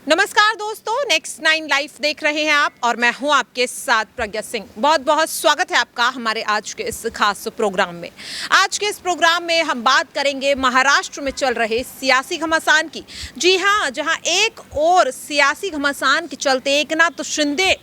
नमस्कार दोस्तों, next 9 live देख रहे हैं आप और मैं हूं आपके साथ प्रज्ञा सिंह। बहुत बहुत स्वागत है आपका हमारे आज के इस खास प्रोग्राम में। आज के इस प्रोग्राम में हम बात करेंगे महाराष्ट्र में चल रहे सियासी घमासान की। जी हां, जहां एक और सियासी घमासान के चलते एकनाथ शिंदे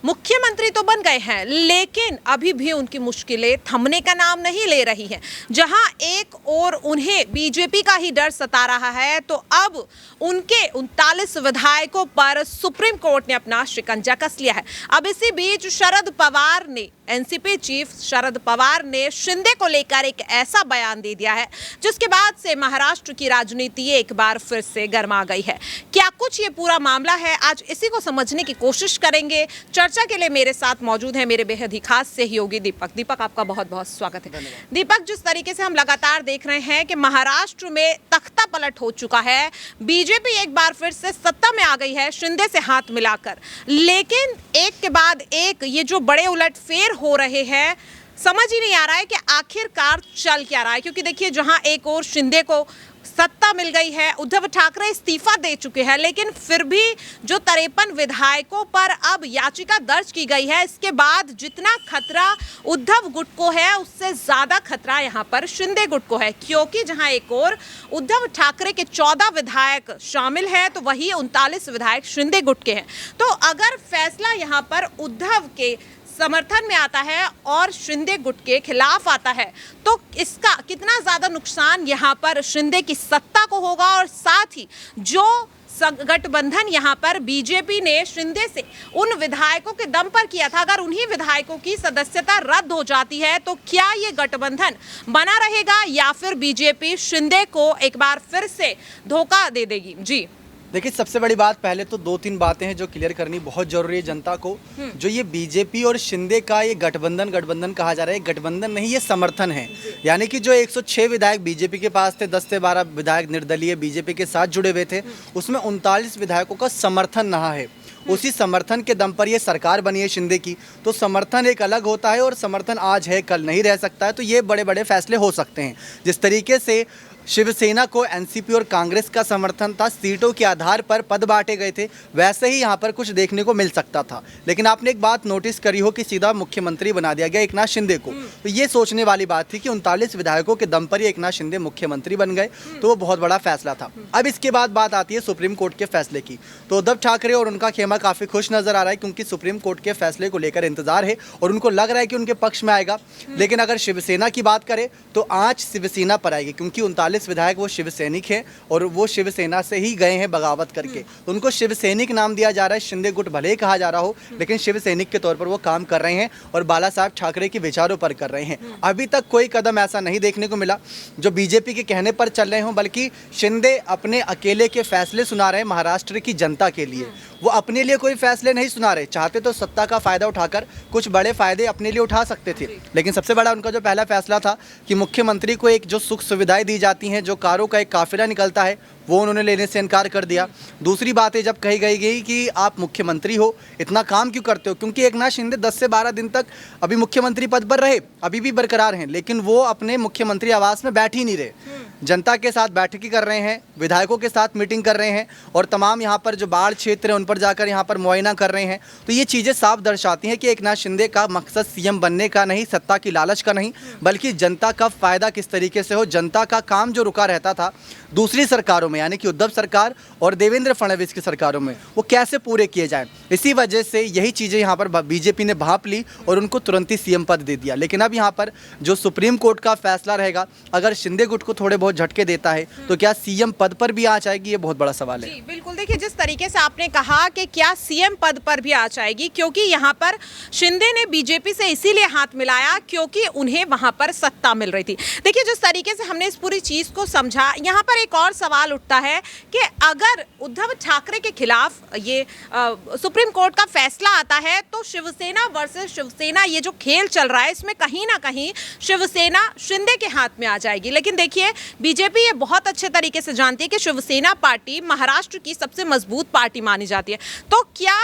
मुख्यमंत्री तो बन गए हैं, लेकिन अभी भी उनकी मुश्किलें थमने का नाम नहीं ले रही हैं। जहां एक और उन्हें बीजेपी का ही डर सता रहा है, तो अब उनके 39 विधायकों पर सुप्रीम कोर्ट ने अपना शिकंजा कस लिया है। अब इसी बीच शरद पवार ने, एनसीपी चीफ शरद पवार ने शिंदे को लेकर एक ऐसा बयान दे दिया है जिसके बाद से महाराष्ट्र की राजनीति एक बार फिर से गर्मा गई है। क्या कुछ ये पूरा मामला है, आज इसी को समझने की कोशिश करेंगे। चर्चा के लिए मेरे साथ मौजूद है मेरे बेहद ही खास सहयोगी दीपक। दीपक, आपका बहुत बहुत स्वागत है। दीपक, जिस तरीके से हम लगातार देख रहे हैं कि महाराष्ट्र में तख्ता पलट हो चुका है, बीजेपी एक बार फिर से सत्ता में आ गई है शिंदे से हाथ मिलाकर, लेकिन एक के बाद एक ये जो बड़े उलटफेर हो रहे हैं, समझ ही नहीं आ रहा है कि आखिरकार चल क्या रहा है। क्योंकि देखिए, जहां एक और शिंदे को सत्ता मिल गई है, उद्धव ठाकरे इस्तीफा दे चुके हैं, लेकिन फिर भी जो 53 विधायकों पर अब याचिका दर्ज की गई है, इसके बाद जितना खतरा उद्धव गुट को है, उससे ज्यादा खतरा यहां पर शिंदे गुट को है। क्योंकि जहां एक और उद्धव ठाकरे के 14 विधायक शामिल हैं, तो वही 39 विधायक शिंदे गुट के हैं। तो अगर फैसला यहां पर उद्धव के समर्थन में आता है और शिंदे गुट के खिलाफ आता है, तो इसका कितना ज्यादा नुकसान यहां पर शिंदे की सत्ता को होगा, और साथ ही जो गठबंधन यहां पर बीजेपी ने शिंदे से उन विधायकों के दम पर किया था, अगर उन्हीं विधायकों की सदस्यता रद्द हो जाती है, तो क्या ये गठबंधन बना रहेगा या फिर बीजेपी शिंदे को एक बार फिर से धोखा दे देगी? जी देखिए, सबसे बड़ी बात, पहले तो 2-3 बातें हैं जो क्लियर करनी बहुत जरूरी है जनता को। जो ये बीजेपी और शिंदे का ये गठबंधन कहा जा रहा है, गठबंधन नहीं, ये समर्थन है। यानी कि जो 106 विधायक बीजेपी के पास थे, 10 से 12 विधायक निर्दलीय बीजेपी के साथ जुड़े हुए थे, उसमें 39 विधायकों का समर्थन रहा है। उसी समर्थन के दम पर ये सरकार बनी है शिंदे की। तो समर्थन एक अलग होता है और समर्थन आज है कल नहीं रह सकता है। तो ये बड़े बड़े फैसले हो सकते हैं। जिस तरीके से शिवसेना को एनसीपी और कांग्रेस का समर्थन था, सीटों के आधार पर पद बांटे गए थे, वैसे ही यहाँ पर कुछ देखने को मिल सकता था। लेकिन आपने एक बात नोटिस करी हो कि सीधा मुख्यमंत्री बना दिया गया एकनाथ शिंदे को। तो ये सोचने वाली बात थी कि 39 विधायकों के दम पर ही एकनाथ शिंदे मुख्यमंत्री बन गए, तो वो बहुत बड़ा फैसला था। अब इसके बाद बात आती है सुप्रीम कोर्ट के फैसले की। तो उद्धव ठाकरे और उनका खेमा काफ़ी खुश नजर आ रहा है, क्योंकि सुप्रीम कोर्ट के फैसले को लेकर इंतजार है और उनको लग रहा है कि उनके पक्ष में आएगा। लेकिन अगर शिवसेना की बात करें तो आँच शिवसेना पर आएगी, क्योंकि 39 विधायक वो शिवसैनिक हैं और वो शिवसेना से ही गए हैं बगावत करके। तो उनको शिवसैनिक नाम दिया जा रहा है। शिंदे गुट भले ही कहा जा रहा हो, लेकिन शिवसैनिक के तौर पर वो काम कर रहे हैं और बाला साहब ठाकरे के विचारों पर कर रहे हैं। अभी तक कोई कदम ऐसा नहीं देखने को मिला जो बीजेपी के कहने पर चल रहे हों, बल्कि शिंदे अपने अकेले के फैसले सुना रहे हैं महाराष्ट्र की जनता के लिए। वो अपने लिए कोई फैसले नहीं सुना रहे। चाहते तो सत्ता का फायदा उठाकर कुछ बड़े फायदे अपने लिए उठा सकते थे, लेकिन सबसे बड़ा उनका जो पहला फैसला था कि मुख्यमंत्री को एक जो सुख सुविधाएं दी जाती हैं, जो कारों का एक काफिला निकलता है, वो उन्होंने लेने से इनकार कर दिया। दूसरी बात है, जब कही गई कि आप मुख्यमंत्री हो, इतना काम क्यों करते हो, क्योंकि एकनाथ शिंदे 10 से 12 दिन तक अभी मुख्यमंत्री पद पर रहे, अभी भी बरकरार हैं, लेकिन वो अपने मुख्यमंत्री आवास में बैठ ही नहीं रहे। जनता के साथ बैठकें कर रहे हैं, विधायकों के साथ मीटिंग कर रहे हैं और तमाम यहाँ पर जो बाढ़ क्षेत्र है उन पर जाकर यहाँ पर मुआयना कर रहे हैं। तो ये चीज़ें साफ दर्शाती हैं कि एकनाथ शिंदे का मकसद सीएम बनने का नहीं, सत्ता की लालच का नहीं, बल्कि जनता का फायदा किस तरीके से हो, जनता का काम जो रुका रहता था दूसरी सरकारों में, यानी कि उद्धव सरकार और देवेंद्र फडणवीस की सरकारों में, वो कैसे पूरे किए जाएं। इसी वजह से यही चीज़ें यहाँ पर बीजेपी ने भांप ली और उनको तुरंत ही सीएम पद दे दिया। लेकिन अब यहाँ पर जो सुप्रीम कोर्ट का फैसला रहेगा, अगर शिंदे गुट को थोड़े बहुत झटके देता है, तो क्या सीएम पद पर भी आ जाएगी, ये बहुत बड़ा सवाल है। जी बिल्कुल, देखिए जिस तरीके से आपने कहा कि क्या सीएम पद पर भी आ जाएगी, क्योंकि यहाँ पर शिंदे ने बीजेपी से इसीलिए हाथ मिलाया क्योंकि उन्हें वहां पर सत्ता मिल रही थी। देखिए जिस तरीके से हमने इस पूरी चीज को समझा, यहाँ पर एक और सवाल उठता है कि अगर उद्धव ठाकरे के खिलाफ ये सुप्रीम कोर्ट का फैसला आता है, तो शिवसेना वर्सेस शिवसेना ये जो खेल चल रहा है, इसमें कहीं ना कहीं शिवसेना शिंदे के हाथ में आ जाएगी। लेकिन देखिए, बीजेपी ये बहुत अच्छे तरीके से जानती है कि शिवसेना पार्टी महाराष्ट्र की सबसे मजबूत पार्टी मानी जाती है। तो क्या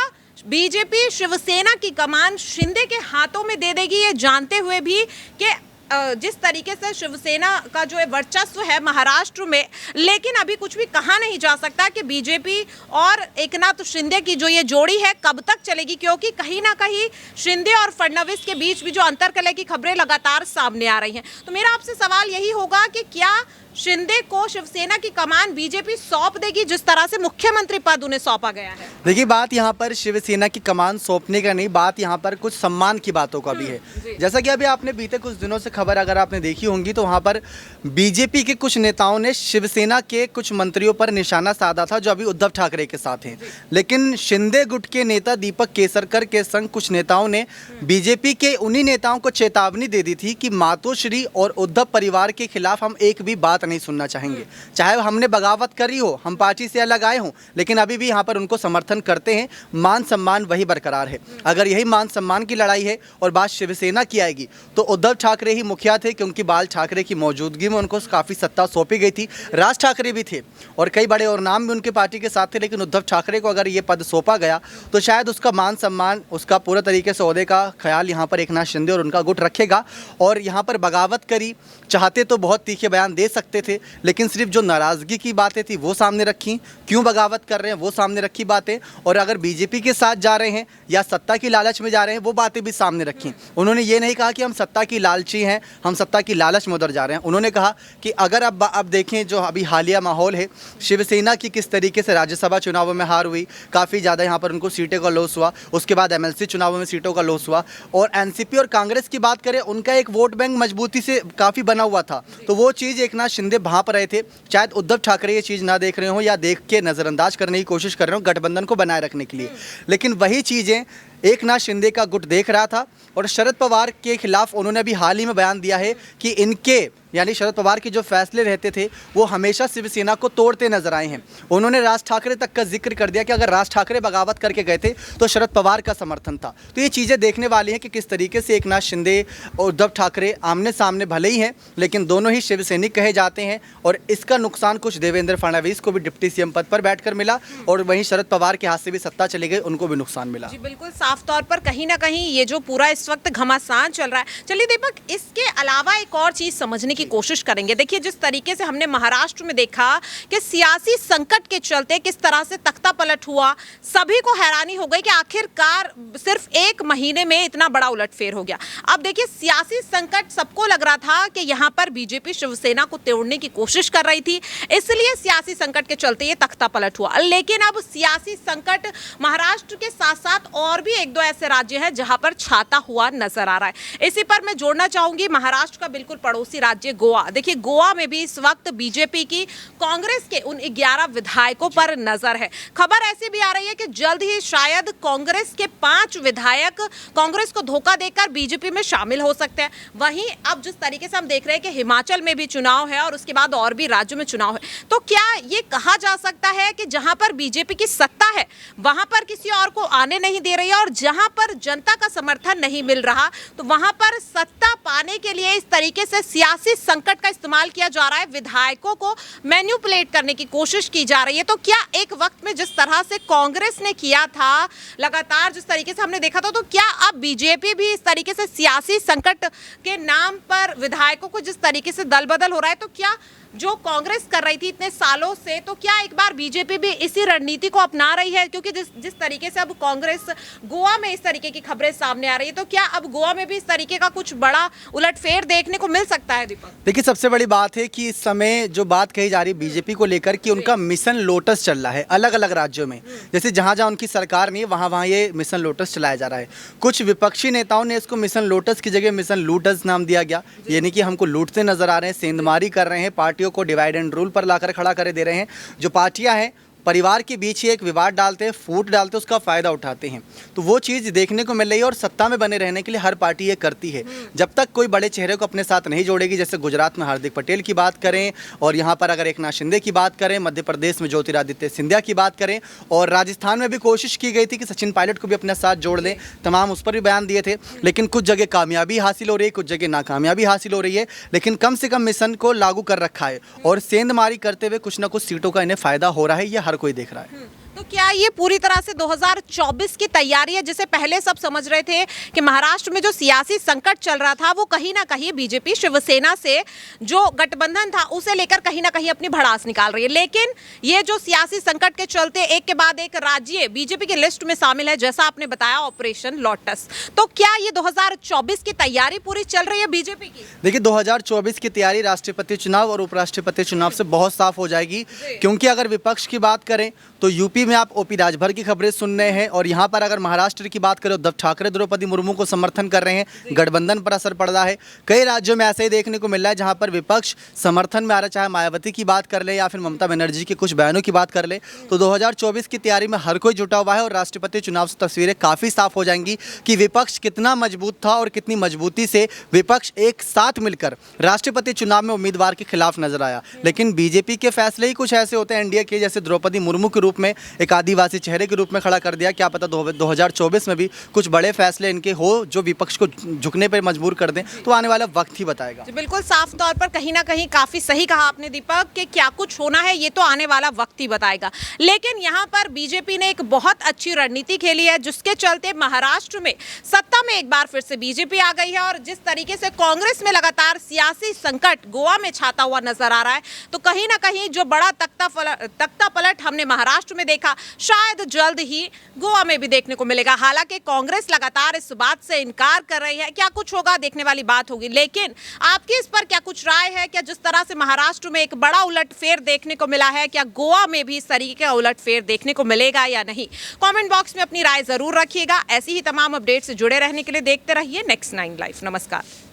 बीजेपी शिवसेना की कमान शिंदे के हाथों में दे देगी, ये जानते हुए भी कि जिस तरीके से शिवसेना का जो है वर्चस्व है महाराष्ट्र में, लेकिन अभी कुछ भी कहा नहीं जा सकता कि बीजेपी और एकनाथ शिंदे की जो ये जोड़ी है कब तक चलेगी, क्योंकि कहीं ना कहीं शिंदे और फडणवीस के बीच भी जो अंतरकलह की खबरें लगातार सामने आ रही हैं। तो मेरा आपसे सवाल यही होगा कि क्या शिंदे को शिवसेना की कमान बीजेपी सौंप देगी, जिस तरह से मुख्यमंत्री पद उन्हें सौंपा गया है? देखिए, बात यहाँ पर शिवसेना की कमान सौंपने का नहीं, बात यहाँ पर कुछ सम्मान की बातों का भी है। जैसा कि अभी आपने बीते कुछ दिनों से खबर अगर आपने देखी होंगी तो वहाँ पर बीजेपी के कुछ नेताओं ने शिवसेना के कुछ मंत्रियों पर निशाना साधा था जो अभी उद्धव ठाकरे के साथ हैं। लेकिन शिंदे गुट के नेता दीपक केसरकर के संग कुछ नेताओं ने बीजेपी के उन्हीं नेताओं को चेतावनी दे दी थी कि मातोश्री और उद्धव परिवार के खिलाफ हम एक भी बात नहीं सुनना चाहेंगे, चाहे हमने बगावत करी हो, हम पार्टी से अलग आए हों, लेकिन अभी भी यहाँ पर उनको समर्थन करते हैं। मान सम्मान वही बरकरार है। अगर यही मान सम्मान की लड़ाई है और बात शिवसेना की आएगी तो उद्धव ठाकरे ही मुखिया थे, क्योंकि बाल ठाकरे की मौजूदगी में उनको काफ़ी सत्ता सौंपी गई थी। राज ठाकरे भी थे और कई बड़े और नाम भी उनके पार्टी के साथ थे, लेकिन उद्धव ठाकरे को अगर ये पद सौंपा गया तो शायद उसका मान सम्मान, उसका पूरा तरीके से ओहदे का ख्याल यहाँ पर एकनाथ शिंदे और उनका गुट रखेगा। और यहाँ पर बगावत करी, चाहते तो बहुत तीखे बयान दे सकते थे, लेकिन सिर्फ जो नाराज़गी की बातें थी वो सामने रखी, क्यों बगावत कर रहे हैं वो सामने रखी बातें, और अगर बीजेपी के साथ जा रहे हैं या सत्ता की लालच में जा रहे हैं वो बातें भी सामने रखी। उन्होंने ये नहीं कहा कि हम सत्ता की लालची हैं, हम सत्ता की लालच में उधर जा रहे हैं। उन्होंने कहा कि अगर अब देखें जो अभी हालिया माहौल है, शिवसेना की किस तरीके से राज्यसभा चुनावों में हार हुई, काफ़ी ज़्यादा यहाँ पर उनको सीटों का लॉस हुआ, उसके बाद एमएलसी चुनावों में सीटों का लॉस हुआ, और एनसीपी और कांग्रेस की बात करें उनका एक वोट बैंक मजबूती से काफ़ी बना हुआ था, तो वो चीज़ एकनाथ शिंदे भांप रहे थे। शायद उद्धव ठाकरे ये चीज़ ना देख रहे हो या देख के नज़रअंदाज करने की कोशिश कर रहे हो गठबंधन को बनाए रखने के लिए, लेकिन वही चीज़ें एकनाथ शिंदे का गुट देख रहा था। और शरद पवार के खिलाफ उन्होंने अभी हाल ही में बयान दिया है कि इनके यानी शरद पवार के जो फैसले रहते थे वो हमेशा शिवसेना को तोड़ते नजर आए हैं। उन्होंने राज ठाकरे तक का जिक्र कर दिया कि अगर राज ठाकरे बगावत करके गए थे तो शरद पवार का समर्थन था। तो ये चीज़ें देखने वाली हैं कि किस तरीके से एकनाथ शिंदे और उद्धव ठाकरे आमने सामने भले ही हैं, लेकिन दोनों ही शिवसैनिक कहे जाते हैं। और इसका नुकसान कुछ देवेंद्र फडणवीस को भी डिप्टी सीएम पद पर बैठकर मिला, और वहीं शरद पवार के हाथ से भी सत्ता चली गई, उनको भी नुकसान मिला। जी बिल्कुल, साफ तौर पर कहीं ना कहीं ये जो पूरा इस वक्त घमासान चल रहा है। चलिए दीपक, इसके अलावा एक और चीज समझने की कोशिश करेंगे। देखिए, जिस तरीके से हमने महाराष्ट्र में देखा कि सियासी संकट के चलते किस तरह से तख्ता पलट हुआ, सभी को हैरानी हो गई कि आखिरकार सिर्फ एक महीने में इतना बड़ा उलटफेर हो गया। अब देखिए, सियासी संकट सबको लग रहा था कि यहाँ पर बीजेपी शिवसेना को तोड़ने की कोशिश कर रही थी, इसलिए सियासी संकट के चलते ये तख्ता पलट हुआ। लेकिन अब सियासी संकट महाराष्ट्र के साथ साथ और भी एक दो ऐसे राज्य हैं जहां पर छाता हुआ नजर आ रहा है। इसी पर मैं जोड़ना चाहूंगी महाराष्ट्र का बिल्कुल पड़ोसी राज्य गोवा। देखिए, गोवा में भी इस वक्त बीजेपी की कांग्रेस के उन 11 विधायकों पर नजर है। खबर ऐसी भी आ रही है कि जल्द ही शायद कांग्रेस के 5 विधायक कांग्रेस को धोखा देकर बीजेपी में शामिल हो सकते हैं। वहीं अब जिस तरीके से हम देख रहे हैं कि हिमाचल में भी चुनाव है और उसके बाद और भी राज्यों में चुनाव है, तो क्या ये कहा जा सकता है कि जहां पर बीजेपी की सत्ता है वहां पर किसी और को आने नहीं दे रही है, और जहां पर जनता का समर्थन नहीं मिल रहा तो वहां पर सत्ता पाने के लिए इस तरीके से सियासी संकट का इस्तेमाल किया जा रहा है, विधायकों को मैनिपुलेट करने की कोशिश की जा रही है? तो क्या एक वक्त में जिस तरह से कांग्रेस ने किया था, लगातार जिस तरीके से हमने देखा था, तो क्या अब बीजेपी भी इस तरीके से सियासी संकट के नाम पर विधायकों को जिस तरीके से दल बदल हो रहा है, तो क्या जो कांग्रेस कर रही थी इतने सालों से, तो क्या एक बार बीजेपी भी इसी रणनीति को अपना रही है? क्योंकि जिस तरीके से अब कांग्रेस गोवा में इस तरीके की खबरें सामने आ रही है, तो क्या अब गोवा में भी इस तरीके का कुछ बड़ा उलटफेर देखने को मिल सकता है? दीपक, देखिए, सबसे बड़ी बात है कि इस समय जो बात कही जा रही है बीजेपी को लेकर कि उनका मिशन लोटस चल रहा है अलग अलग राज्यों में। जैसे जहां जहां उनकी सरकार नहीं है वहां ये मिशन लोटस चलाया जा रहा है। कुछ विपक्षी नेताओं ने इसको मिशन लोटस की जगह मिशन लूटस नाम दिया गया, यानी कि हमको लूटते नजर आ रहे हैं, सेंधमारी कर रहे हैं, पार्टियों को डिवाइड एंड रूल पर लाकर खड़ा कर दे रहे हैं। जो पार्टियां हैं परिवार के बीच ही एक विवाद डालते हैं, फूट डालते हैं, उसका फ़ायदा उठाते हैं। तो वो चीज़ देखने को मिल रही है और सत्ता में बने रहने के लिए हर पार्टी ये करती है। जब तक कोई बड़े चेहरे को अपने साथ नहीं जोड़ेगी, जैसे गुजरात में हार्दिक पटेल की बात करें, और यहाँ पर अगर एकनाथ शिंदे की बात करें, मध्य प्रदेश में ज्योतिरादित्य सिंधिया की बात करें, और राजस्थान में भी कोशिश की गई थी कि सचिन पायलट को भी अपने साथ जोड़ लें, तमाम उस पर भी बयान दिए थे। लेकिन कुछ जगह कामयाबी हासिल हो रही है, कुछ जगह नाकामयाबी हासिल हो रही है, लेकिन कम से कम मिशन को लागू कर रखा है और सेंधमारी करते हुए कुछ ना कुछ सीटों का इन्हें फ़ायदा हो रहा है, यह हर कोई देख रहा है। तो क्या ये पूरी तरह से 2024 की तैयारी है, जिसे पहले सब समझ रहे थे कि महाराष्ट्र में जो सियासी संकट चल रहा था वो कहीं ना कहीं बीजेपी शिवसेना से जो गठबंधन था उसे लेकर कहीं ना कहीं अपनी भड़ास निकाल रही है, लेकिन ये जो सियासी संकट के चलते एक के बाद एक राज्य बीजेपी की लिस्ट में शामिल है, जैसा आपने बताया ऑपरेशन लोटस। तो क्या ये 2024 की तैयारी पूरी चल रही है बीजेपी की? देखिए 2024 की तैयारी राष्ट्रपति चुनाव और उपराष्ट्रपति चुनाव से बहुत साफ हो जाएगी, क्योंकि अगर विपक्ष की बात करें तो यूपी में आप ओपी राजभर की खबरें सुन रहे हैं, और यहाँ पर अगर महाराष्ट्र की बात करें उद्धव ठाकरे द्रौपदी मुर्मू को समर्थन कर रहे हैं, गठबंधन पर असर पड़ रहा है। कई राज्यों में ऐसे ही देखने को मिल रहा है जहाँ पर विपक्ष समर्थन में आ रहा है, चाहे मायावती की बात कर ले या फिर ममता बनर्जी के कुछ बयानों की बात कर ले। तो 2024 की तैयारी में हर कोई जुटा हुआ है, और राष्ट्रपति चुनाव से तस्वीरें काफ़ी साफ हो जाएंगी कि विपक्ष कितना मजबूत था और कितनी मजबूती से विपक्ष एक साथ मिलकर राष्ट्रपति चुनाव में उम्मीदवार के खिलाफ नजर आया। लेकिन बीजेपी के फैसले ही कुछ ऐसे होते हैं एनडीए के, जैसे द्रौपदी मुर्मू के रूप में एक आदिवासी चेहरे के रूप में खड़ा कर दिया। क्या पता 2024 में भी कुछ बड़े फैसले इनके हो जो विपक्ष को झुकने पर मजबूर कर दें, तो आने वाला वक्त ही बताएगा। बिल्कुल साफ तौर पर कहीं ना कहीं काफी सही कहा आपने दीपक कि क्या कुछ होना है ये तो आने वाला वक्त ही बताएगा। लेकिन यहाँ पर बीजेपी ने एक बहुत अच्छी रणनीति खेली है, जिसके चलते महाराष्ट्र में सत्ता में एक बार फिर से बीजेपी आ गई है, और जिस तरीके से कांग्रेस में लगातार सियासी संकट गोवा में छाता हुआ नजर आ रहा है, तो कहीं ना कहीं जो बड़ा तख्ता पलट हमने महाराष्ट्र में देखा, शायद जल्द ही गोवा में भी देखने को मिलेगा। हालांकि कांग्रेस लगातार इस बात से इनकार कर रही है, क्या कुछ होगा देखने वाली बात होगी। लेकिन आपकी इस पर क्या कुछ राय है? क्या जिस तरह से महाराष्ट्र में एक बड़ा उलटफेर देखने को मिला है, क्या गोवा में भी इस तरीके का उलटफेर देखने को मिलेगा या नहीं? कमेंट बॉक्स में अपनी राय जरूर रखिएगा। ऐसी ही तमाम अपडेट से जुड़े रहने के लिए देखते रहिए नेक्स्ट 9 लाइव। नमस्कार।